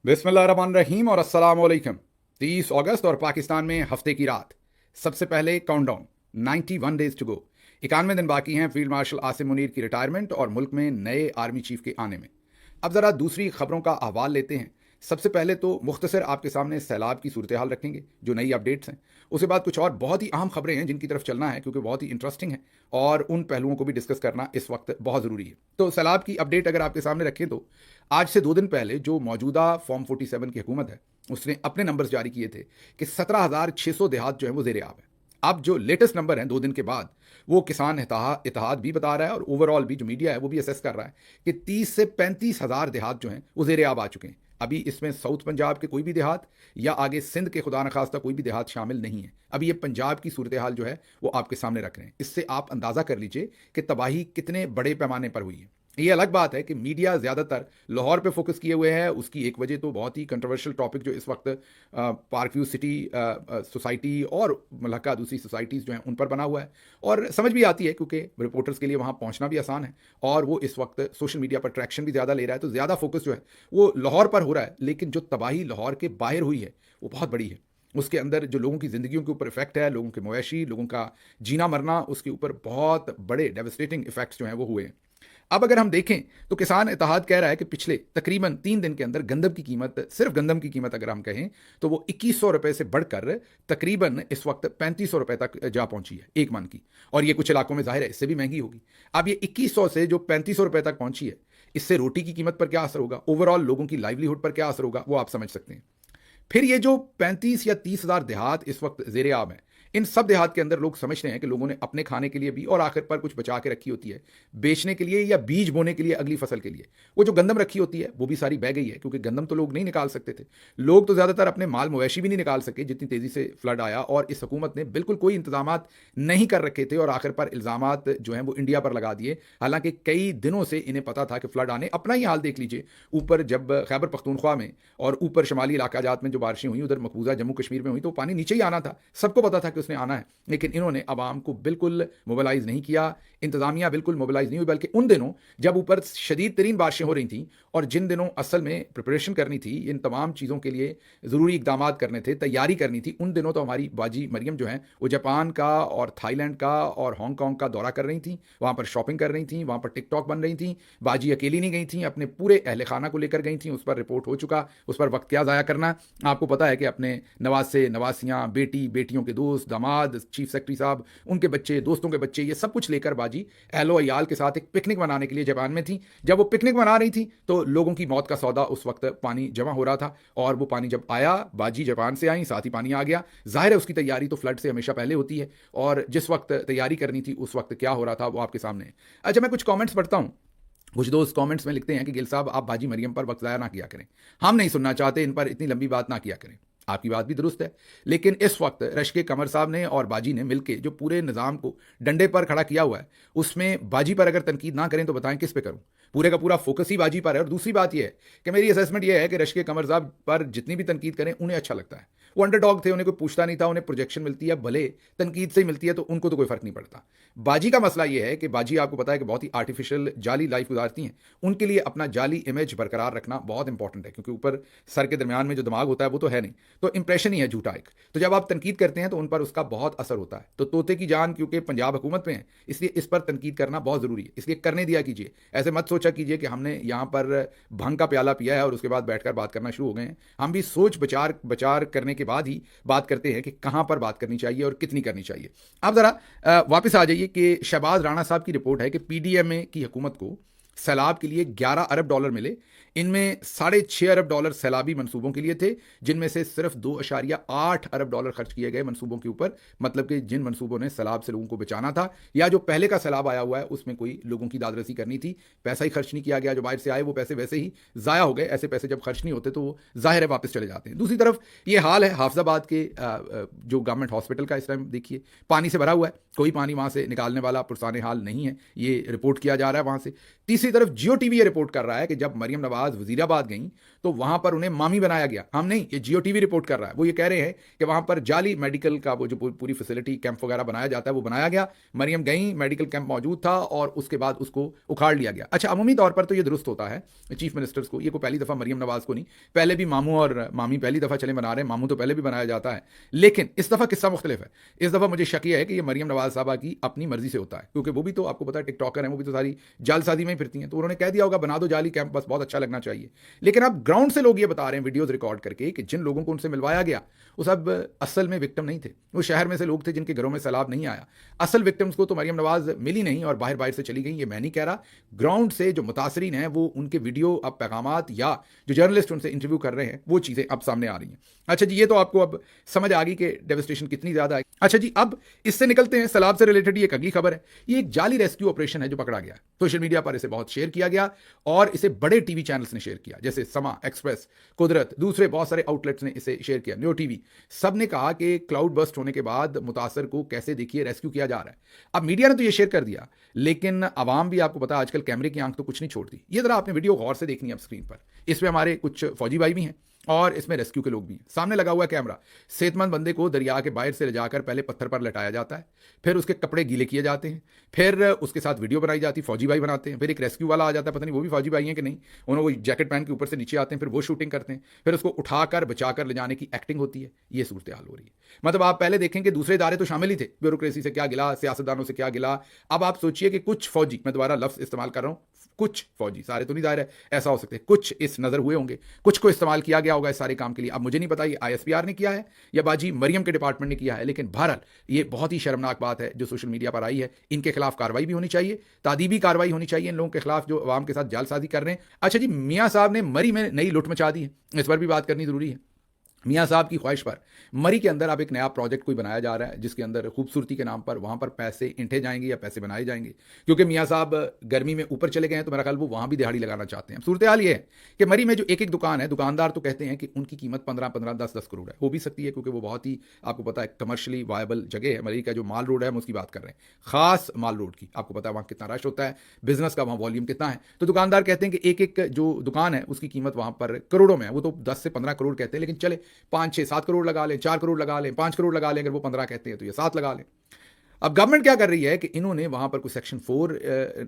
बिस्मिल्लाहिर्रहमानिर्रहीम और अस्सलाम वालेकुम। 30 अगस्त और पाकिस्तान में हफ्ते की रात। सबसे पहले काउंटडाउन, 91 डेज टू गो। 91 दिन बाकी हैं फील्ड मार्शल आसिम मुनीर की रिटायरमेंट और मुल्क में नए आर्मी चीफ के आने में। अब ज़रा दूसरी खबरों का अहवाल लेते हैं। सबसे पहले तो मुख्तसर आपके सामने सैलाब की सूरत हाल रखेंगे, जो नई अपडेट्स हैं। उसके बाद कुछ और बहुत ही अहम खबरें हैं जिनकी तरफ चलना है, क्योंकि बहुत ही इंटरेस्टिंग है और उन पहलुओं को भी डिस्कस करना इस वक्त बहुत ज़रूरी है। तो सैलाब की अपडेट अगर आपके सामने रखें तो आज से 2 दिन पहले जो मौजूदा फॉर्म 47 की हुकूमत है, उसने अपने नंबर्स जारी किए थे कि 17,600 देहात जो है वो ज़ेर आब है। अब जो लेटेस्ट नंबर हैं 2 दिन के बाद, वो किसान इत्तेहाद भी बता रहा है और ओवरऑल भी जो मीडिया है वो भी असेस कर रहा है कि 30 से 35 हज़ार देहात जो हैं वो ज़ेर आब आ चुके हैं। अभी इसमें साउथ पंजाब के कोई भी देहात या आगे सिंध के खुदा न खास्ता कोई भी देहात शामिल नहीं है। अभी ये पंजाब की सूरत हाल जो है वो आपके सामने रख रहे हैं। इससे आप अंदाज़ा कर लीजिए कि तबाही कितने बड़े पैमाने पर हुई है। ये अलग बात है कि मीडिया ज़्यादातर लाहौर पे फोकस किए हुए है। उसकी एक वजह तो बहुत ही कंट्रोवर्शियल टॉपिक जो इस वक्त पार्क व्यू सिटी सोसाइटी और मलक्का दूसरी सोसाइटीज़ जो हैं उन पर बना हुआ है, और समझ भी आती है क्योंकि रिपोर्टर्स के लिए वहाँ पहुँचना भी आसान है और वो इस वक्त सोशल मीडिया पर ट्रैक्शन भी ज़्यादा ले रहा है, तो ज़्यादा फोकस जो है वो लाहौर पर हो रहा है। लेकिन जो तबाही लाहौर के बाहर हुई है वो बहुत बड़ी है। उसके अंदर जो लोगों की ज़िंदगियों के ऊपर इफेक्ट है, लोगों के मवेशी, लोगों का जीना मरना, उसके ऊपर बहुत बड़े डेवस्टेटिंग इफेक्ट्स जो हैं वो हुए हैं। अब अगर हम देखें तो किसान इत्तेहाद कह रहा है कि पिछले तकरीबन 3 दिन के अंदर गंदम की कीमत, सिर्फ गंदम की कीमत अगर हम कहें तो वो 2100 रुपए से बढ़कर तकरीबन इस वक्त 3500 रुपए तक जा पहुंची है एक मन की। और ये कुछ इलाकों में जाहिर है इससे भी महंगी होगी। अब ये 2100 से जो 3500 रुपए तक पहुंची है, इससे रोटी की कीमत पर क्या असर होगा, ओवरऑल लोगों की लाइवलीहुड पर क्या असर होगा, वो आप समझ सकते हैं। फिर ये जो 35 या 30 हज़ार देहात इस वक्त जेर आम है, इन सब देहात के अंदर लोग समझते हैं कि लोगों ने अपने खाने के लिए भी और आखिर पर कुछ बचा के रखी होती है बेचने के लिए या बीज बोने के लिए अगली फसल के लिए। वो जो गंदम रखी होती है वो भी सारी बह गई है, क्योंकि गंदम तो लोग नहीं निकाल सकते थे। लोग तो ज़्यादातर अपने माल मवेशी भी नहीं निकाल सके जितनी तेज़ी से फ्लड आया, और इस हुकूमत ने बिल्कुल कोई इंतजाम नहीं कर रखे थे और आखिर पर इल्ज़ामात जो हैं वो इंडिया पर लगा दिए। हालांकि कई दिनों से इन्हें पता था कि फ्लड आने, अपना ही हाल देख लीजिए। ऊपर जब खैबर पख्तूनख्वा में और ऊपर शमाली इलाका जात में जो बारिशें हुई, उधर मकबूजा जम्मू कश्मीर में हुई, तो पानी नीचे ही आना था, सबको पता था कि उसने आना है। लेकिन इन्होंने आवाम को बिल्कुल मोबिलाइज नहीं किया, इंतजामिया बिल्कुल मोबिलाइज नहीं हुई, बल्कि उन दिनों जब ऊपर शदीद तरीन बारिशें हो रही थीं और जिन दिनों असल में प्रिपरेशन करनी थी, इन तमाम चीज़ों के लिए ज़रूरी इकदाम करने थे, तैयारी करनी थी, उन दिनों तो हमारी बाजी मरियम जो हैं वो जापान का और थाईलैंड का और हांगकॉन्ग का दौरा कर रही थी, वहाँ पर शॉपिंग कर रही थी, वहाँ पर टिकटॉक बन रही थी। बाजी अकेली नहीं गई थी, अपने पूरे अहल खाना को लेकर गई थी। उस पर रिपोर्ट हो चुका, उस पर वक्त क्या ज़ाया करना। आपको पता है कि अपने नवासे, नवासियाँ, बेटी, बेटियों के दोस्त, दामाद, चीफ सेक्रेटरी साहब, उनके बच्चे, दोस्तों के बच्चे, ये सब कुछ लेकर बाजी एहलो अयाल के साथ एक पिकनिक मनाने के लिए जापान में थी। जब वो पिकनिक मना रही थी तो लोगों की मौत का सौदा उस वक्त पानी जमा हो रहा था, और वो पानी जब आया, बाजी जापान से आई, साथ ही पानी आ गया। जाहिर है उसकी तैयारी तो फ्लड से हमेशा पहले होती है, और जिस वक्त तैयारी करनी थी उस वक्त क्या हो रहा था वो आपके सामने है। अच्छा, मैं कुछ कमेंट्स पढ़ता हूँ। कुछ दोस्त कमेंट्स में लिखते हैं कि गिल साहब आप बाजी मरियम पर वक्त ज़ाया ना किया करें, हम नहीं सुनना चाहते, इन पर इतनी लंबी बात ना किया करें। आपकी बात भी दुरुस्त है, लेकिन इस वक्त रश्के कमर साहब ने और बाजी ने मिलकर जो पूरे निज़ाम को डंडे पर खड़ा किया हुआ है, उसमें बाजी पर अगर तनकीद ना करें तो बताएं किस पे करूं। पूरे का पूरा फोकस ही बाजी पर है। और दूसरी बात यह है कि मेरी असेसमेंट यह है कि रश्के कमर साहब पर जितनी भी तनकीद करें उन्हें अच्छा लगता है। वो अंडरडॉग थे, उन्हें कोई पूछता नहीं था, उन्हें प्रोजेक्शन मिलती है, भले तनकीद से ही मिलती है, तो उनको तो कोई फर्क नहीं पड़ता। बाजी का मसला यह है कि बाजी आपको पता है कि बहुत ही आर्टिफिशियल जाली लाइफ गुजारती हैं। उनके लिए अपना जाली इमेज बरकरार रखना बहुत इंपॉर्टेंट है, क्योंकि ऊपर सर के दरमियान में जो दिमाग होता है वो तो है नहीं, तो इंप्रेशन ही है झूठा एक। तो जब आप तनकीद करते हैं तो उन पर उसका बहुत असर होता है। तो तोते की जान क्योंकि पंजाब हुकूमत में है, इसलिए इस पर तनकीद करना बहुत ज़रूरी है, इसलिए करने दिया कीजिए। ऐसे मत सोचा कीजिए कि हमने यहाँ पर भंग का प्याला पिया है और उसके बाद बैठकर बात करना शुरू हो गए हैं। हम भी सोच विचार करने के बाद ही बात करते हैं कि कहां पर बात करनी चाहिए और कितनी करनी चाहिए। अब जरा वापस आ जाइए कि शहबाज राणा साहब की रिपोर्ट है कि पीडीएमए की हुकूमत को सैलाब के लिए 11 अरब डॉलर मिले। इनमें 6.5 अरब डॉलर सैलाबी मंसूबों के लिए थे, जिनमें से सिर्फ 2.8 अरब डॉलर खर्च किए गए मंसूबों के ऊपर। मतलब कि जिन मंसूबों ने सैलाब से लोगों को बचाना था, या जो पहले का सैलाब आया हुआ है उसमें कोई लोगों की दादरसी करनी थी, पैसा ही खर्च नहीं किया गया। जो बाहर से आए वो पैसे वैसे ही ज़ाया हो गए। ऐसे पैसे जब खर्च नहीं होते तो वो जाहिर है वापस चले जाते हैं। दूसरी तरफ ये हाल है हाफिजाबाद के जो गवर्नमेंट हॉस्पिटल का, इस टाइम देखिए पानी से भरा हुआ है, कोई पानी वहाँ से निकालने वाला पुरसाने हाल नहीं है, ये रिपोर्ट किया जा रहा है वहाँ से। तीसरी तरफ जियो टीवी ये रिपोर्ट कर रहा है कि जब मरियम नवाज नवाज वजीराबाद गई तो वहां पर उन्हें मामी बनाया गया। हम नहीं, ये जियो टीवी रिपोर्ट कर रहा है। वो ये कह रहे हैं कि वहां पर जाली मेडिकल का वो जो पूरी फैसिलिटी कैंप वगैरह बनाया जाता है वो बनाया गया। मरियम गई, मेडिकल कैंप मौजूद था और उसके बाद उसको उखाड़ लिया गया। अच्छा, अमूमी तौर पर तो ये दुरुस्त होता है चीफ मिनिस्टर्स को, ये को पहली दफा मरियम नवाज को नहीं, पहले भी मामू और मामी पहली दफा चले बना रहे हैं, मामू तो पहले भी बनाया जाता है, लेकिन इस दफा किस्सा मुख्तलिफ है। इस दफा मुझे शक है कि ये मरियम नवाज साहबा की अपनी मर्जी से होता है, क्योंकि वो भी तो आपको पता है टिकटॉकर है, वो भी तो सारी जालसाजी में ही फिरती हैं, तो उन्होंने कह दिया होगा बना दो जाली कैंप, बस बहुत अच्छा लगना चाहिए। लेकिन अब ग्राउंड से लोग ये बता रहे हैं वीडियोस रिकॉर्ड करके कि जिन लोगों को उनसे मिलवाया गया वो सब असल में विक्टिम नहीं थे, वो शहर में से लोग थे जिनके घरों में सैलाब नहीं आया। असल विक्टिम्स को तो मरियम नवाज मिली नहीं और बाहर बाहर से चली गई, ये मैं नहीं कह रहा। ग्राउंड से जो मुतासरीन हैं वो उनके वीडियो अब पैगामात या जो जर्नलिस्ट उनसे इंटरव्यू कर रहे हैं वो चीज़ें अब सामने आ रही हैं। अच्छा जी, ये तो आपको अब समझ आ गई कि डेवस्टेशन कितनी ज़्यादा है। अच्छा जी, अब इससे निकलते हैं सैलाब से रिलेटेड एक अगली खबर है। ये एक जाली रेस्क्यू ऑपरेशन है जो पकड़ा गया। सोशल मीडिया पर इसे बहुत शेयर किया गया और इसे बड़े टीवी चैनल्स ने शेयर किया, जैसे समा, एक्सप्रेस, कुदरत, दूसरे बहुत सारे आउटलेट्स ने इसे शेयर किया, न्यू टीवी, सब ने कहा कि क्लाउड बस्ट होने के बाद मुतासर को कैसे देखिए रेस्क्यू किया जा रहा है। अब मीडिया ने तो ये शेयर कर दिया, लेकिन अवाम भी आपको पता है आजकल कैमरे की आंख तो कुछ नहीं छोड़ती। ये जरा आपने वीडियो गौर से देखनी है अब स्क्रीन पर। इसमें हमारे कुछ फौजी भाई भी हैं और इसमें रेस्क्यू के लोग भी हैं। सामने लगा हुआ कैमरा, सेहतमंद बंदे को दरिया के बाहर से ले जाकर पहले पत्थर पर लटाया जाता है, फिर उसके कपड़े गीले किए जाते हैं, फिर उसके साथ वीडियो बनाई जाती है, फौजी भाई बनाते हैं, फिर एक रेस्क्यू वाला आ जाता है, पता नहीं वो भी फौजी भाई हैं कि नहीं, उन्होंने वो जैकेट पहन के ऊपर से नीचे आते हैं, फिर वो शूटिंग करते हैं, फिर उसको उठाकर बचाकर ले जाने की एक्टिंग होती है। ये सूरत हाल हो रही है। मतलब आप पहले देखें कि दूसरे इदारे तो शामिल ही थे, ब्यूरोक्रेसी से क्या गिला, सियासतदानों से क्या गिला। अब आप सोचिए कि कुछ फौजी, मैं दोबारा लफ्ज इस्तेमाल कर रहा हूँ, कुछ फौजी, सारे तो नहीं दायरे ऐसा हो सकते, कुछ इस नजर हुए होंगे, कुछ को इस्तेमाल किया गया होगा इस सारे काम के लिए। अब मुझे नहीं पता ये ISPR ने किया है या बाजी मरियम के डिपार्टमेंट ने किया है, लेकिन बहरहाल ये बहुत ही शर्मनाक बात है जो सोशल मीडिया पर आई है। इनके खिलाफ कार्रवाई भी होनी चाहिए, तादीबी कार्रवाई होनी चाहिए इन लोगों के खिलाफ जो अवाम के साथ जालसाजी कर रहे हैं। अच्छा जी, मियाँ साहब ने मरी में नई लुट मचा दी है, इस पर भी बात करनी जरूरी है। मियाँ साहब की ख्वाहिश पर मरी के अंदर अब एक नया प्रोजेक्ट कोई बनाया जा रहा है जिसके अंदर खूबसूरती के नाम पर वहाँ पर पैसे इंठे जाएंगे या पैसे बनाए जाएंगे, क्योंकि मियाँ साहब गर्मी में ऊपर चले गए हैं तो मेरा ख्याल वो वहाँ भी दिहाड़ी लगाना चाहते हैं। सूरत हाल ये है कि मरी में जो एक एक दुकान है, दुकानदार तो कहते हैं कि उनकी कीमत 15-15, 10-10 करोड़ है, हो भी सकती है क्योंकि वो बहुत ही आपको पता है कमर्शली वायबल जगह है। मरी का जो माल रोड है हम उसकी बात कर रहे हैं, खास माल रोड की, आपको पता है वहाँ कितना रश होता है, बिजनेस का वहाँ वॉल्यूम कितना है। तो दुकानदार कहते हैं कि एक एक जो दुकान है उसकी कीमत वहाँ पर करोड़ों में है। वो तो 10 से 15 करोड़ कहते हैं, लेकिन चले 5-6-7 करोड़ लगा लें, 4 करोड़ लगा लें, 5 करोड़ लगा लें, अगर वो 15 कहते हैं तो ये 7 लगा लें। अब गवर्नमेंट क्या कर रही है कि इन्होंने वहां पर कोई सेक्शन 4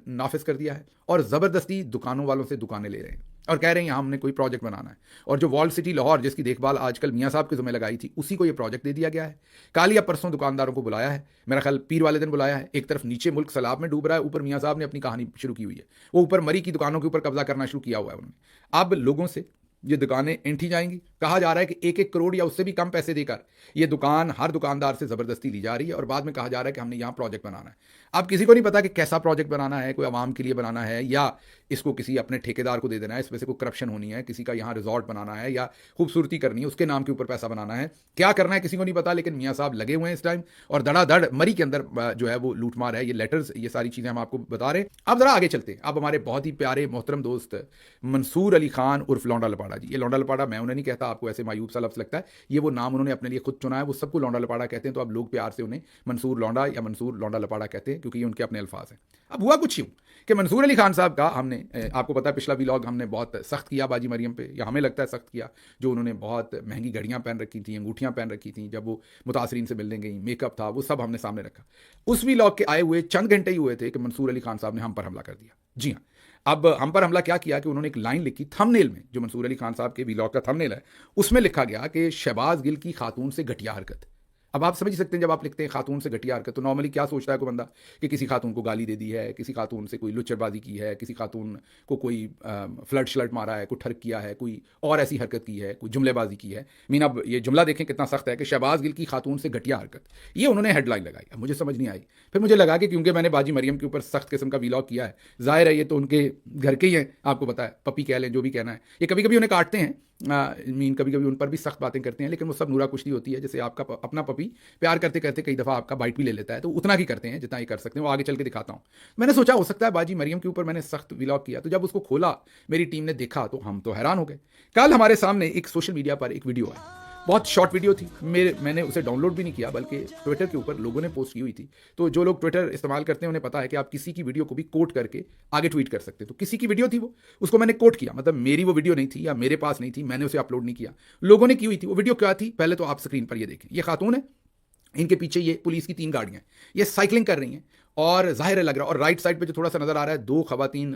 नाफिज कर दिया है और जबरदस्ती दुकानों वालों से दुकानें ले रहे हैं और कह रहे हैं यहाँ हमने कोई प्रोजेक्ट बनाना है। और जो वॉल सिटी लाहौर जिसकी देखभाल आजकल मियाँ साहब के जुम्मे लगाई थी, उसी को ये प्रोजेक्ट दे दिया गया है। कल या परसों दुकानदारों को बुलाया है, मेरा ख्याल पीर वाले दिन बुलाया है। एक तरफ नीचे मुल्क सैलाब में डूब रहा है, ऊपर मियाँ साहब ने अपनी कहानी शुरू की हुई है, वो ऊपर मरी की दुकानों के ऊपर कब्जा करना शुरू किया हुआ है उन्होंने। अब लोगों से ये दुकानें ऐंठी जाएंगी, कहा जा रहा है कि 1-1 करोड़ या उससे भी कम पैसे देकर ये दुकान हर दुकानदार से ज़बरदस्ती ली जा रही है और बाद में कहा जा रहा है कि हमने यहाँ प्रोजेक्ट बनाना है। अब किसी को नहीं पता कि कैसा प्रोजेक्ट बनाना है, कोई आवाम के लिए बनाना है या इसको किसी अपने ठेकेदार को दे देना है, इसमें से कोई करप्शन होनी है, किसी का यहाँ रिजॉर्ट बनाना है या खूबसूरती करनी है, उसके नाम के ऊपर पैसा बनाना है, क्या करना है किसी को नहीं पता। लेकिन मियाँ साहब लगे हुए हैं इस टाइम और धड़ाधड़ मरी के अंदर जो है वो लूटमार है। ये लेटर्स, ये सारी चीज़ें हम आपको बता रहे हैं। अब जरा आगे चलते हैं। अब हमारे बहुत ही प्यारे मोहतरम दोस्त मंसूर अली खान उर्फ लौंडा लपाड़ा जी, ये लौंडा लपाड़ा मैं उन्हें नहीं कहता, आपको ऐसे मायूब सा लफ्ज़ लगता है, ये वो नाम उन्होंने अपने लिए खुद चुना है, वो सबको लौंडा लपाड़ा कहते हैं, तो अब लोग प्यार से उन्हें मंसूर लौंडा या मंसूर लौंडा लपाड़ा कहते हैं क्योंकि ये उनके अपने अल्फाज हैं। अब हुआ कुछ यूँ कि मंसूर अली खान साहब का हमने आपको पता है पिछला व्लॉग हमने बहुत सख्त किया बाजी मरियम पे, या हमें लगता है सख्त किया, जो उन्होंने बहुत महंगी घड़ियाँ पहन रखी थी, अंगूठियाँ पहन रखी थी, जब वो मुतासरीन से मिलने गई, मेकअप था, वो सब हमने सामने रखा। उस व्लॉग के आए हुए चंद घंटे ही हुए थे कि मंसूर अली खान साहब ने हम पर हमला कर दिया। जी हाँ, अब हम पर हमला क्या किया कि उन्होंने एक लाइन लिखी थंबनेल में, जो मंसूर अली खान साहब के व्लॉग का थंबनेल है, उसमें लिखा गया कि शहबाज गिल की खातून से घटिया हरकत। अब आप समझ सकते हैं जब आप लिखते हैं खातून से घटिया हरकत तो नॉर्मली क्या सोचता है कोई बंदा कि किसी खातून को गाली दे दी है, किसी खातून से कोई लुच्चरबाजी की है, किसी खातून को कोई फ्लड शलट मारा है, कोई ठर्क किया है, कोई और ऐसी हरकत की है, कोई जुमलेबाजी की है। मीन अब ये जुमला देखें कितना सख्त है कि शहबाज गिल की खातून से घटिया हरकत, ये उन्होंने हेडलाइन लगाई। अब मुझे समझ नहीं आई, फिर मुझे लगा कि क्योंकि मैंने बाजी मरियम के ऊपर सख्त किस्म का व्लॉग किया है, जाहिर है ये तो उनके घर के ही हैं, आपको पता है, पपी कह लें जो भी कहना है, ये कभी कभी उन्हें काटते हैं, मीन कभी कभी उन पर भी सख्त बातें करते हैं, लेकिन वो सब नूरा कुश्ती होती है। जैसे आपका अपना पपी प्यार करते करते कई दफ़ा आपका बाइट भी ले लेता है, तो उतना ही करते हैं जितना ही कर सकते हैं, वो आगे चल के दिखाता हूँ। मैंने सोचा हो सकता है बाजी मरियम के ऊपर मैंने सख्त व्लॉग किया, तो जब उसको खोला मेरी टीम ने देखा तो हम तो हैरान हो गए। कल हमारे सामने एक सोशल मीडिया पर एक वीडियो है, बहुत शॉर्ट वीडियो थी, मैंने उसे डाउनलोड भी नहीं किया, बल्कि ट्विटर के ऊपर लोगों ने पोस्ट की हुई थी। तो जो लोग ट्विटर इस्तेमाल करते हैं उन्हें पता है कि आप किसी की वीडियो को भी कोट करके आगे ट्वीट कर सकते हैं। तो किसी की वीडियो थी वो, उसको मैंने कोट किया, मतलब मेरी वो वीडियो नहीं थी या मेरे पास नहीं थी, मैंने उसे अपलोड नहीं किया, लोगों ने की हुई थी। वो वीडियो क्या थी पहले तो आप स्क्रीन पर ये देखें। ये खातून है, इनके पीछे ये पुलिस की 3 गाड़ियां हैं, ये साइकिलिंग कर रही हैं और जाहिर है लग रहा है, और राइट साइड पे जो थोड़ा सा नजर आ रहा है 2 खवातीन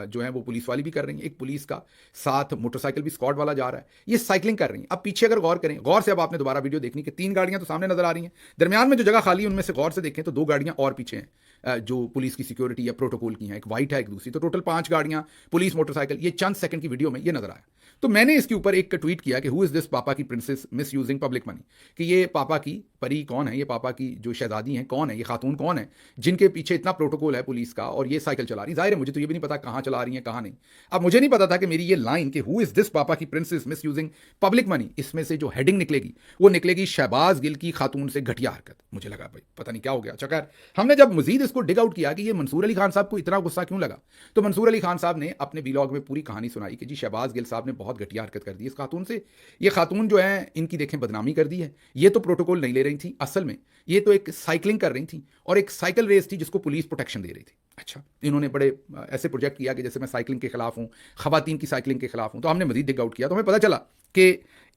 जो हैं वो पुलिस वाली भी कर रही हैं, एक पुलिस का साथ मोटरसाइकिल भी स्क्वाड वाला जा रहा है, ये साइकिलिंग कर रही हैं। अब पीछे अगर गौर करें, गौर से अब आपने दोबारा वीडियो देखनी कि 3 गाड़ियां तो सामने नजर आ रही हैं, दरमियान में जो जगह खाली है उनमें से गौर से देखें तो 2 गाड़ियां और पीछे हैं जो पुलिस की सिक्योरिटी या प्रोटोकॉल की हैं, एक वाइट है एक दूसरी, तो टोटल 5 गाड़ियां पुलिस मोटरसाइकिल, ये चंद सेकंड की वीडियो में ये नजर आया। तो मैंने इसके ऊपर एक ट्वीट किया कि हु इज दिस पापा की princess miss using public money, कि ये पापा की परी कौन है, ये पापा की जो शहजादी हैं कौन है, ये खातून कौन है जिनके पीछे इतना प्रोटोकॉल है पुलिस का और ये साइकिल चला रही। जाहिर है मुझे तो ये भी नहीं पता कहां चला रही है कहां नहीं। अब मुझे नहीं पता था कि मेरी ये लाइन कि हु इज दिस पापा की princess miss using public money, इसमें से जो हेडिंग निकलेगी वो निकलेगी शहबाज गिल की खातून से घटिया हरकत। मुझे लगा भाई पता नहीं क्या हो गया। चकर हमने जब मजीद इसको डिग आउट किया कि ये मंसूर अली खान साहब को इतना गुस्सा क्यों लगा, तो मंसूर अली खान साहब ने अपने व्लॉग में पूरी कहानी सुनाई कि जी शहबाज गिल साहब ने बहुत घटिया हरकत कर दी इस खातून से। ये खातून जो है इनकी देखें बदनामी कर दी है, ये तो प्रोटोकॉल नहीं ले रही थी, असल में ये तो एक साइकिलिंग कर रही थी और एक साइकिल रेस थी जिसको पुलिस प्रोटेक्शन दे रही थी। अच्छा, इन्होंने बड़े ऐसे प्रोजेक्ट किया कि जैसे मैं साइकिलिंग के खिलाफ हूं, खवातीन की साइकिलिंग के खिलाफ हूं। तो हमने मजीद डिग आउट किया तो हमें पता चला कि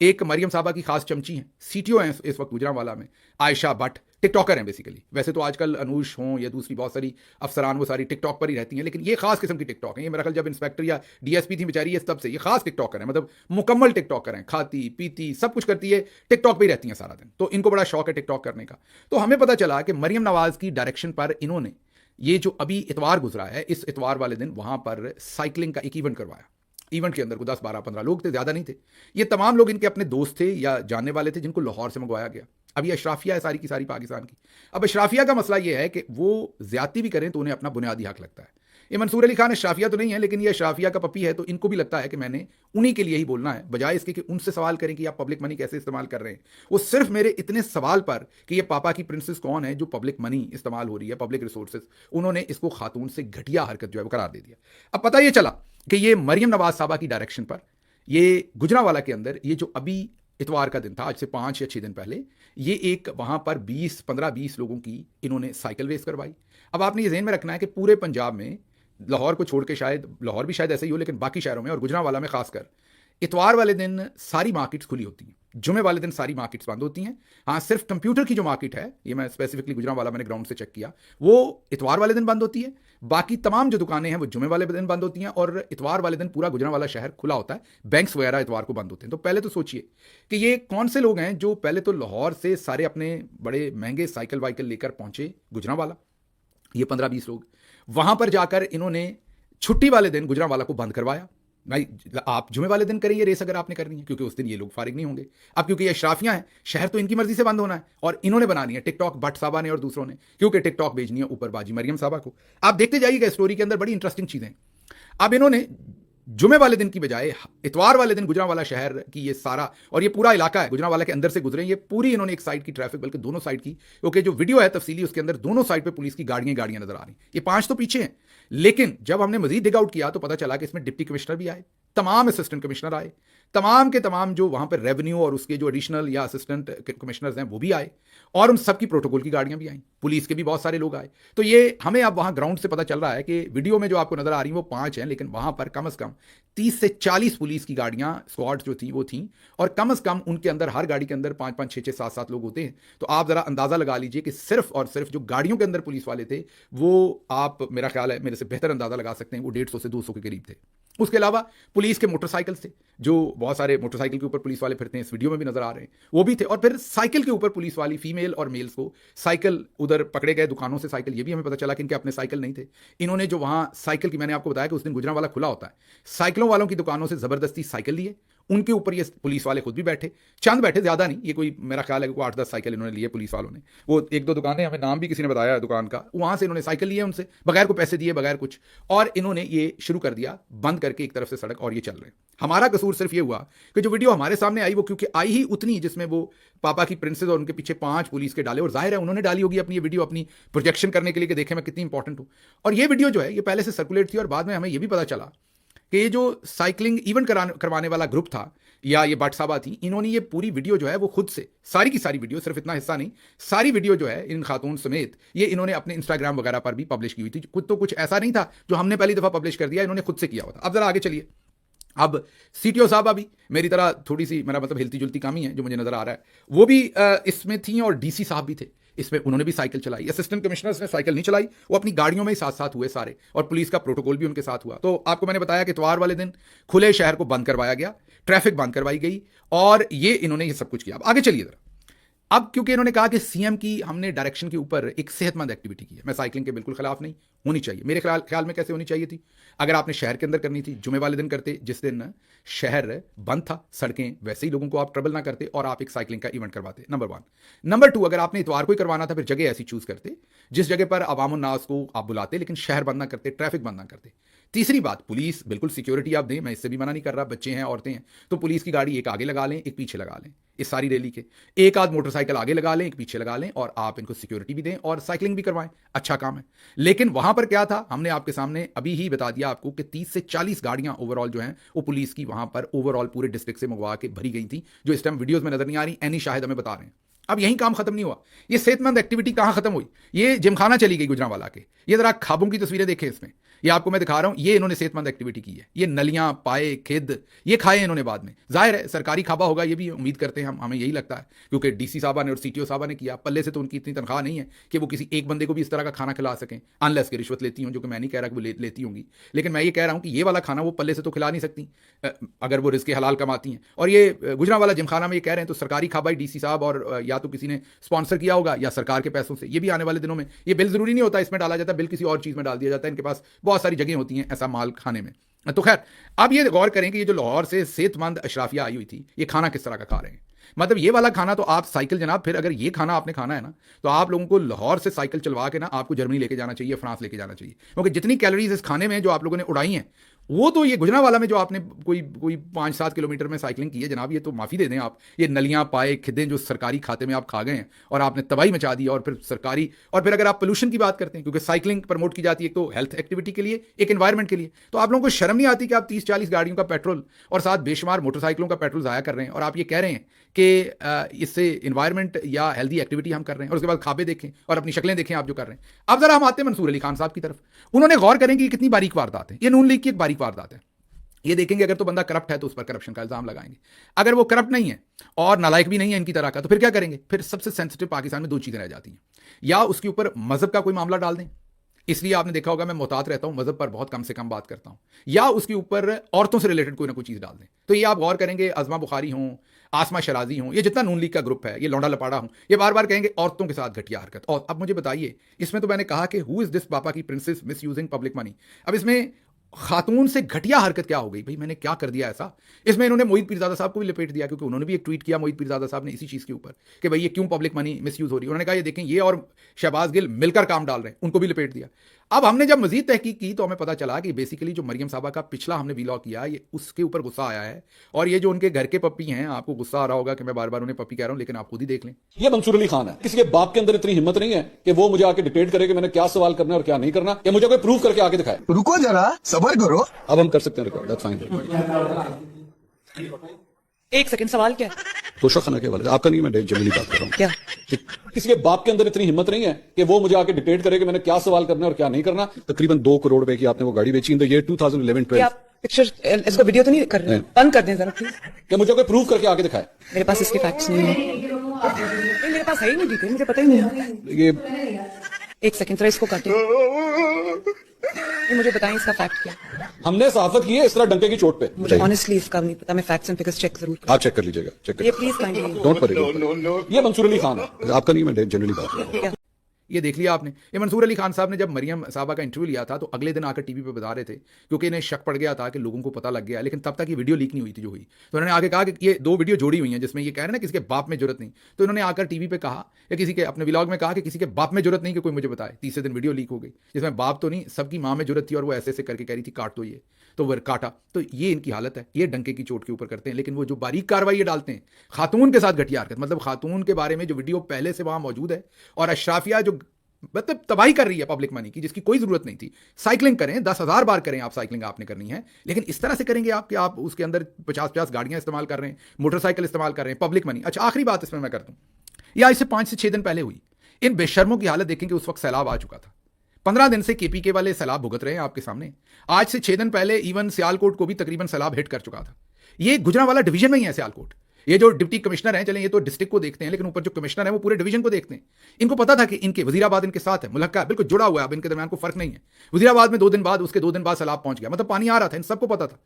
एक मरियम साहबा की खास चमची हैं, सीटीओ हैं इस वक्त गुजरांवाला में, आयशा भट्ट, टिकटॉकर हैं बेसिकली। वैसे तो आजकल अनूश हों या दूसरी बहुत सारी अफसरान वो सारी टिकटॉक पर ही रहती हैं, लेकिन ये खास किस्म की टिकटॉक है। ये मेरा ख्याल जब इंस्पेक्टर या डीएसपी थी बेचारी, ये तब से ये खास टिकटॉकर है, मतलब मुकम्मल टिकटॉकर हैं, खाती पीती सब कुछ करती है, टिकटॉक पर ही रहती हैं सारा दिन। तो इनको बड़ा शौक है टिकटॉक करने का। तो हमें पता चला कि मरियम नवाज की डायरेक्शन पर इन्होंने ये जो अभी इतवार गुजरा है, इस इतवार वाले दिन वहां पर साइकिलिंग का एक इवेंट करवाया। इवेंट के अंदर को 10 12 15 लोग थे, ज्यादा नहीं थे। ये तमाम लोग इनके अपने दोस्त थे या जानने वाले थे जिनको लाहौर से मंगवाया गया। अब ये अशराफिया है सारी की सारी पाकिस्तान की। अब अशराफिया का मसला ये है कि वो ज्यादती भी करें तो उन्हें अपना बुनियादी हक लगता है। ये मंसूर अली खान अशराफिया तो नहीं है, लेकिन ये अशराफिया का पपी है, तो इनको भी लगता है कि मैंने उन्हीं के लिए ही बोलना है, बजाय इसके कि उनसे सवाल करें कि आप पब्लिक मनी कैसे इस्तेमाल कर रहे हैं। वो सिर्फ मेरे इतने सवाल पर कि ये पापा की प्रिंसेस कौन है जो पब्लिक मनी इस्तेमाल हो रही है, पब्लिक रिसोर्सेज, उन्होंने इसको खातून से घटिया हरकत जो है वो करार दे दिया। अब पता ये चला कि ये मरियम नवाज साहबा की डायरेक्शन पर ये गुजरांवाला के अंदर ये जो अभी इतवार का दिन था, आज से 5 या 6 दिन पहले, ये एक वहां पर 15-20 लोगों की इन्होंने साइकिल रेस करवाई। अब आपने ये ज़हन में रखना है कि पूरे पंजाब में, लाहौर को छोड़ के, शायद लाहौर भी शायद ऐसे ही हो, लेकिन बाकी शहरों में और गुजरांवाला में खासकर इतवार वाले दिन सारी मार्केट्स खुली होती हैं, जुमे वाले दिन सारी मार्केट्स बंद होती हैं। हाँ, सिर्फ कंप्यूटर की जो मार्केट है, ये मैं स्पेसिफिकली गुजरांवाला मैंने ग्राउंड से चेक किया, वो इतवार वाले दिन बंद होती है। बाकी तमाम जो दुकानें हैं वो जुमे वाले दिन बंद होती हैं और इतवार वाले दिन पूरा गुजरांवाला शहर खुला होता है, बैंक्स वगैरह इतवार को बंद होते हैं। तो पहले तो सोचिए कि ये कौन से लोग हैं जो पहले तो लाहौर से सारे अपने बड़े महंगे साइकिल वाइकिल लेकर पहुंचे गुजरांवाला, ये 15-20 लोग। वहां पर जाकर इन्होंने छुट्टी वाले दिन गुजरांवाला को बंद करवाया। भाई आप जुमे वाले दिन करिए रेस अगर आपने करनी है, क्योंकि उस दिन ये लोग फारिग नहीं होंगे। अब क्योंकि ये अशराफियां हैं, शहर तो इनकी मर्जी से बंद होना है और इन्होंने बनानी है टिकटॉक, भट्ट साहबा ने और दूसरों ने, क्योंकि टिकटॉक भेजनी है ऊपर बाजी मरियम साहबा को। आप देखते जाइएगा स्टोरी के अंदर बड़ी इंटरेस्टिंग चीजें। अब इन्होंने जुमे वाले दिन की बजाय इतवार वाले दिन गुजरांवाला शहर की ये सारा, और ये पूरा इलाका है गुजरांवाला के अंदर से गुजरे, ये पूरी इन्होंने एक साइड की ट्रैफिक, बल्कि दोनों साइड की, क्योंकि जो वीडियो है तफसीली उसके अंदर दोनों साइड पे पुलिस की गाड़ियां नजर आ रही। ये 5 तो पीछे हैं, लेकिन जब हमने मजीद डिग आउट किया तो पता चला कि इसमें डिप्टी कमिश्नर भी आए, तमाम असिस्टेंट कमिश्नर आए, तमाम के तमाम जो वहां पर रेवेन्यू और उसके जो एडिशनल या असिस्टेंट कमिश्नर्स हैं वो भी आए, और उन सबकी प्रोटोकॉल की गाड़ियां भी आई, पुलिस के भी बहुत सारे लोग आए। तो ये हमें अब वहां ग्राउंड से पता चल रहा है कि वीडियो में जो आपको नजर आ रही है वो 5 हैं, लेकिन वहां पर कम से कम 30 से 40 पुलिस की गाड़ियां, स्क्वाड जो थी वो थी, और कम से कम उनके अंदर, हर गाड़ी के अंदर 5-5, 6-6, 7-7 लोग होते हैं। तो आप जरा अंदाजा लगा लीजिए कि सिर्फ और सिर्फ जो गाड़ियों के अंदर पुलिस वाले थे वो, आप मेरा ख्याल है मेरे से बेहतर अंदाजा लगा सकते हैं, वो 150 से 200 के करीब थे। उसके अलावा पुलिस के मोटरसाइकिल से, जो बहुत सारे मोटरसाइकिल के ऊपर पुलिस वाले फिरते हैं, इस वीडियो में भी नजर आ रहे हैं, वो भी थे। और फिर साइकिल के ऊपर पुलिस वाली फीमेल और मेल्स को साइकिल उधर पकड़े गए दुकानों से साइकिल, ये भी हमें पता चला कि इनके अपने साइकिल नहीं थे। इन्होंने जो वहां साइकिल की, मैंने आपको बताया कि उस दिन गुजरांवाला खुला होता है, साइकिलों वालों की दुकानों से जबरदस्ती साइकिल लिए, उनके ऊपर ये पुलिस वाले खुद भी बैठे, चंद बैठे, ज्यादा नहीं, ये कोई मेरा ख्याल है कि 8-10 साइकिल इन्होंने लिए पुलिस वालों ने। वो 1-2 दुकानें, हमें नाम भी किसी ने बताया है दुकान का, वहां से इन्होंने साइकिल लिए उनसे, बगैर को पैसे दिए, बगैर कुछ, और इन्होंने ये शुरू कर दिया बंद करके एक तरफ से सड़क, और ये चल रहे हैं। हमारा कसूर सिर्फ ये हुआ कि जो वीडियो हमारे सामने आई वो क्योंकि आई ही उतनी जिसमें वो पापा की प्रिंसेस और उनके पीछे 5 पुलिस के डाले, और जाहिर है उन्होंने डाली होगी अपनी ये वीडियो अपनी प्रोजेक्शन करने के लिए कि देखें मैं कितनी इंपॉर्टेंट हूं। और ये वीडियो जो है ये पहले से सर्कुलेट थी, और बाद में हमें ये भी पता चला कि ये जो साइकिलिंग इवेंट करवाने वाला ग्रुप था या ये भट्ट साहबा थी, इन्होंने ये पूरी वीडियो जो है वो खुद से सारी की सारी वीडियो, सिर्फ इतना हिस्सा नहीं, सारी वीडियो जो है इन खातून समेत ये इन्होंने अपने इंस्टाग्राम वगैरह पर भी पब्लिश की हुई थी। खुद तो कुछ ऐसा नहीं था जो हमने पहली दफा पब्लिश कर दिया, इन्होंने खुद से किया हुआ था। अब जरा आगे चलिए। अब सीटीओ साहबा भी मेरी तरह थोड़ी सी, मेरा मतलब हिलती जुलती कमी है जो मुझे नजर आ रहा है, वो भी इसमें थी, और डीसी साहब भी थे इसमें, उन्होंने भी साइकिल चलाई। असिस्टेंट कमिश्नर्स ने साइकिल नहीं चलाई, वो अपनी गाड़ियों में ही साथ साथ हुए सारे, और पुलिस का प्रोटोकॉल भी उनके साथ हुआ। तो आपको मैंने बताया कि इतवार वाले दिन खुले शहर को बंद करवाया गया, ट्रैफिक बंद करवाई गई, और ये इन्होंने ये सब कुछ किया। अब आगे चलिए जरा। अब क्योंकि इन्होंने कहा कि सीएम की हमने डायरेक्शन के ऊपर एक सेहतमंद एक्टिविटी की है, मैं साइकिलिंग के बिल्कुल खिलाफ नहीं, होनी चाहिए मेरे ख्याल में। कैसे होनी चाहिए थी? अगर आपने शहर के अंदर करनी थी, जुमे वाले दिन करते, जिस दिन शहर बंद था, सड़कें, वैसे ही लोगों को आप ट्रबल ना करते और आप एक साइकिलिंग का इवेंट करवाते, नंबर 1। नंबर 2, अगर आपने इतवार को ही करवाना था, फिर जगह ऐसी चूज करते जिस जगह पर अवामुन्नास को आप बुलाते, लेकिन शहर बंद ना करते, ट्रैफिक बंद ना करते। तीसरी बात, पुलिस बिल्कुल सिक्योरिटी आप दें, मैं इससे भी मना नहीं कर रहा, बच्चे हैं, औरतें हैं, तो पुलिस की गाड़ी एक आगे लगा लें, एक पीछे लगा लें, इस सारी रैली के एक आध मोटरसाइकिल आगे लगा लें, एक पीछे लगा लें, और आप इनको सिक्योरिटी भी दें और साइकिलिंग भी करवाएं, अच्छा काम है। लेकिन वहां पर क्या था, हमने आपके सामने अभी ही बता दिया आपको कि 30 से 40 गाड़ियां ओवरऑल जो हैं वो पुलिस की वहां पर ओवरऑल पूरे डिस्ट्रिक्ट से मंगवा के भरी गई थी, जो इस टाइम वीडियोस में नजर नहीं आ रही, एनी शाहिद हमें बता रहे हैं। अब यहीं काम खत्म नहीं हुआ, ये सेहतमंद एक्टिविटी कहां खत्म हुई? ये जिमखाना चली गई गुजरांवाला के। ये जरा खाबों की तस्वीरें देखें इसमें, ये आपको मैं दिखा रहा हूं, ये इन्होंने सेहतमंद एक्टिविटी की है। ये नलियां, पाए, खिद ये खाए इन्होंने बाद में, जाहिर है सरकारी खाबा होगा, ये भी उम्मीद करते हैं हम, हमें यही लगता है, क्योंकि डीसी साहबा ने और सीटीओ साहबा ने किया। पल्ले से तो उनकी इतनी तनख्वाह नहीं है कि वो किसी एक बंदे को भी इस तरह का खाना खिला सकें, अनलेस की रिश्वत लेती हों, जो कि मैं नहीं कह रहा कि वो लेती होंगी, लेकिन मैं ये कह रहा हूं कि ये वाला खाना वो पल्ले से तो खिला नहीं सकती अगर वो रिस्क हलाल कमाती हैं। और ये गुजरांवाला जिमखाना में ये कह रहे हैं तो सरकारी खाबा ही डीसी साहब और या तो किसी ने स्पॉन्सर किया होगा या सरकार के पैसों से। ये भी आने वाले दिनों में, ये बिल जरूरी नहीं होता इसमें डाला जाता, बिल किसी और चीज में डाल दिया जाता है, इनके पास बहुत सारी जगह होती हैं ऐसा माल खाने में। तो खैर, अब ये गौर करें कि ये जो लाहौर से सेहतमंद अशराफिया आई हुई थी, ये खाना किस तरह का खा रहे हैं। मतलब ये वाला खाना तो आप साइकिल जनाब, फिर अगर ये खाना आपने खाना है ना, तो आप लोगों को लाहौर से साइकिल चलवा के ना आपको जर्मनी लेके जाना चाहिए, फ्रांस लेके जाना चाहिए, क्योंकि जितनी कैलोरीज इस खाने में जो आप लोगों ने उड़ाई हैं, वो तो ये गुजरांवाला में जो आपने कोई 5-7 किलोमीटर में साइकिलिंग की है जनाब, ये तो माफ़ी दे दें आप। ये नलियां, पाए, खिदें जो सरकारी खाते में आप खा गए हैं और आपने तबाही मचा दी, और फिर सरकारी, और फिर अगर आप पोल्यूशन की बात करते हैं, क्योंकि साइकिलिंग प्रमोट की जाती है एक तो हेल्थ एक्टिविटी के लिए, एक एनवायरमेंट के लिए, तो आप लोगों को शर्म नहीं आती कि आप 30-40 गाड़ियों का पेट्रोल और साथ बेशुमार मोटरसाइकिलों का पेट्रोल ज़ाया कर रहे हैं, और आप ये कह रहे हैं कि इससे इन्वायरमेंट या हेल्दी एक्टिविटी हम कर रहे हैं, और उसके बाद खाबे देखें और अपनी शक्लें देखें आप जो कर रहे हैं। अब जरा हम आते हैं मंसूर अली खान साहब की तरफ। उन्होंने गौर करें कि ये कितनी बारीक वारदात है, ये नून लीग की एक बारीक वारदात है। ये देखेंगे अगर तो बंदा करप्ट है तो उस पर करप्शन का इल्जाम लगाएंगे, अगर वो करप्ट नहीं है और नालायक भी नहीं है इनकी तरह का, तो फिर क्या करेंगे? फिर सबसे सेंसिटिव पाकिस्तान में 2 चीजें रह जाती हैं, या उसके ऊपर मजहब का कोई मामला डाल दें, इसलिए आपने देखा होगा मैं मोहतात रहता हूं, मजहब पर बहुत कम से कम बात करता हूं, या उसके ऊपर औरतों से रिलेटेड कोई ना कोई चीज डाल दें। तो ये आप गौर करेंगे, अजमा बुखारी हों, आसमा शराजी हों, ये जितना नून लीग का ग्रुप है, ये लौंडा लपाड़ा हूं, ये बार बार कहेंगे औरतों के साथ घटिया हरकत। और अब मुझे बताइए, इसमें तो मैंने कहा कि हु इज दिस पापा की princess miss using public money, अब इसमें खातून से घटिया हरकत क्या हो गई भाई? मैंने क्या कर दिया ऐसा? इसमें इन्होंने मोहित पीरजादा साहब को भी लपेट दिया, क्योंकि उन्होंने भी एक ट्वीट किया, मोहित पीरजादा साहब ने, इसी चीज के ऊपर कि भाई ये क्यों पब्लिक मनी मिसयूज हो रही है। उन्होंने कहा ये देखें, ये और शहबाज गिल मिलकर काम डाल रहे हैं, उनको भी लपेट दिया। अब हमने जब मजीद तहकीक की तो हमें पता चला कि बेसिकली जो मरियम साहबा का पिछला हमने वीलॉग किया, ये उसके ऊपर गुस्सा आया है, और ये जो उनके घर के पप्पी हैं, आपको गुस्सा आ रहा होगा कि मैं बार बार उन्हें पप्पी कह रहा हूं, लेकिन आप खुद ही देख लें। ये मंसूर अली खान है, किसी के बाप के अंदर इतनी हिम्मत नहीं है कि वो मुझे आके डिक्टेट करे कि मैंने क्या सवाल करना है और क्या नहीं करना, या मुझे कोई प्रूव करके आके दिखाए। रुको जरा, सबर करो। अब हम कर सकते हैं रिकॉर्ड, दैट्स फाइन। एक सेकंड, सवाल क्या है? तोशा खाना के वाले आपका नहीं, मैं जनरली बात कर रहा हूँ। क्या? किसी के बाप के अंदर इतनी हिम्मत नहीं है कि वो मुझे आके डिक्टेट करे कि मैंने क्या सवाल करना है और क्या नहीं करना। तकरीबन 2 करोड़ रुपए की आपने वो गाड़ी बेची इन द ईयर 2011-12। क्या आप पिक्चर, इसको वीडियो तो नहीं कर रहे? बंद कर दें जरा प्लीज। क्या मुझे कोई प्रूव करके आके दिखाए? मेरे पास इसके फैक्ट्स नहीं है। नहीं, मेरे पास है ही नहीं डिटेल, मुझे पता ही नहीं है। ये एक सेकंड जरा इसको काटे, मुझे बताएं इसका फैक्ट क्या है? हमने सहाफत की है इस तरह डंके की चोट पे। मुझे ऑनेस्टली इसका नहीं पता, मैं फैक्ट्स एंड फिगर्स चेक जरूर आप चेक कर लीजिएगा, चेक ये प्लीज काइंडली। Don't worry. ये मंसूर अली खान है, आपका नहीं, मैं जनरली बात कर रहा हूँ। ये देख लिया आपने, ये मंसूर अली खान साहब ने जब मरियम साहबा का इंटरव्यू लिया था तो अगले दिन आकर टीवी पे बता रहे थे, क्योंकि इन्हें शक पड़ गया था कि लोगों को पता लग गया, लेकिन तब तक ये वीडियो लीक नहीं हुई थी जो हुई। तो उन्होंने आगे कहा कि ये 2 वीडियो जोड़ी हुई हैं जिसमें ये कह रहे हैं ना किसी के बाप में जरूरत नहीं, तो इन्होंने आकर टीवी पे कहा या किसी के अपने व्लॉग में कहा कि किसी के बाप में जरूरत नहीं कि कोई मुझे बताए। तीसरे दिन वीडियो लीक हो गई जिसमें बाप तो नहीं, सबकी माँ में जरूरत थी, और वो ऐसे ऐसे करके कह रही थी काट दो ये, तो वो काटा। तो ये इनकी हालत है, ये डंके की चोट के ऊपर करते हैं। लेकिन वो जो बारीक कार्रवाई ये डालते हैं खातून के साथ घटिया हरकत, मतलब खातून के बारे में जो वीडियो पहले से वहां मौजूद है, और अशराफिया जो मतलब तबाही कर रही है पब्लिक मनी की, जिसकी कोई जरूरत नहीं थी। साइकिलिंग करें, 10,000 बार करें आप, साइकिलिंग आपने करनी है, लेकिन इस तरह से करेंगे आप कि आप उसके अंदर 50-50 गाड़ियां इस्तेमाल कर रहे हैं, मोटरसाइकिल इस्तेमाल कर रहे हैं, पब्लिक मनी। अच्छा, आखिरी बात इसमें मैं कर दूं, या इससे 5 से 6 दिन पहले हुई, इन बेशर्मों की हालत देखेंगे। उस वक्त सैलाब आ चुका था, 15 दिन से केपीके वाले सैलाब भुगत रहे हैं आपके सामने। आज से 6 दिन पहले इवन सियालकोट को भी तकरीबन सैलाब हिट कर चुका था। ये गुजरांवाला डिवीजन में ही है सियालकोट। ये जो डिप्टी कमिश्नर हैं, चलें ये तो डिस्ट्रिक्ट को देखते हैं, लेकिन ऊपर जो कमिश्नर है वो पूरे डिवीजन को देखते हैं। इनको पता था कि इनके वजीराबाद इनके साथ है, मुल्का बिल्कुल जुड़ा हुआ है, अब इनके दरमियान कोई फर्क नहीं है। वजीराबाद में 2 दिन बाद, उसके 2 दिन बाद सैलाब पहुंच गया, मतलब पानी आ रहा था, इन सबको पता था।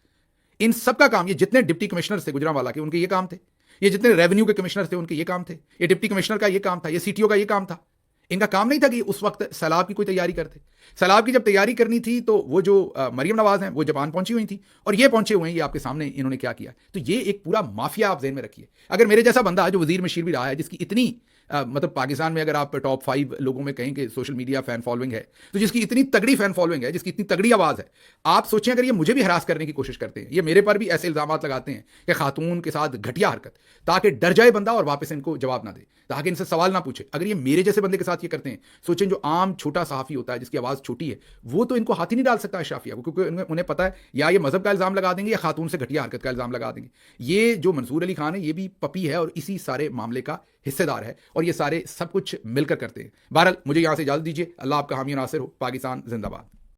इन सबका काम, ये जितने डिप्टी कमिश्नर थे गुजरांवाला के, उनके ये काम थे। ये जितने रेवेन्यू के कमिश्नर थे, उनके ये काम थे। ये डिप्टी कमिश्नर का ये काम था, ये सीटीओ का ये काम था। इनका काम नहीं था कि उस वक्त सैलाब की कोई तैयारी करते। सैलाब की जब तैयारी करनी थी तो वो जो मरियम नवाज हैं वो जापान पहुंची हुई थी, और ये पहुंचे हुए हैं, ये आपके सामने इन्होंने क्या किया। तो ये एक पूरा माफिया आप ज़हन में रखिए। अगर मेरे जैसा बंदा जो वजीर मशीर भी रहा है, जिसकी इतनी मतलब पाकिस्तान में अगर आप टॉप 5 लोगों में कहें कि सोशल मीडिया फैन फॉलोइंग है, तो जिसकी इतनी तगड़ी फैन फॉलोइंग है, जिसकी इतनी तगड़ी आवाज़ है, आप सोचें अगर ये मुझे भी हरास करने की कोशिश करते हैं, ये मेरे पर भी ऐसे इल्जाम लगाते हैं कि खातून के साथ घटिया हरकत, ताकि डर जाए बंदा और वापस इनको जवाब ना दे, ताकि इनसे सवाल ना पूछे। अगर ये मेरे जैसे बंदे के साथ ये करते हैं, सोचें जो आम छोटा सहाफ़ी होता है, जिसकी आवाज़ छोटी है, वो तो इनको हाथ ही नहीं डाल सकता अशराफिया को, क्योंकि उन्हें पता है या ये मजहब का इल्ज़ाम लगा देंगे या खातून से घटिया हरकत का इल्ज़ाम लगा देंगे। ये जो मंसूर अली खान है, ये भी पपी है और इसी सारे मामले का हिस्सेदार है, और ये सारे सब कुछ मिलकर करते हैं। बहरहाल मुझे यहां से इजाजत दीजिए। अल्लाह आपका हामी नासिर हो। पाकिस्तान जिंदाबाद।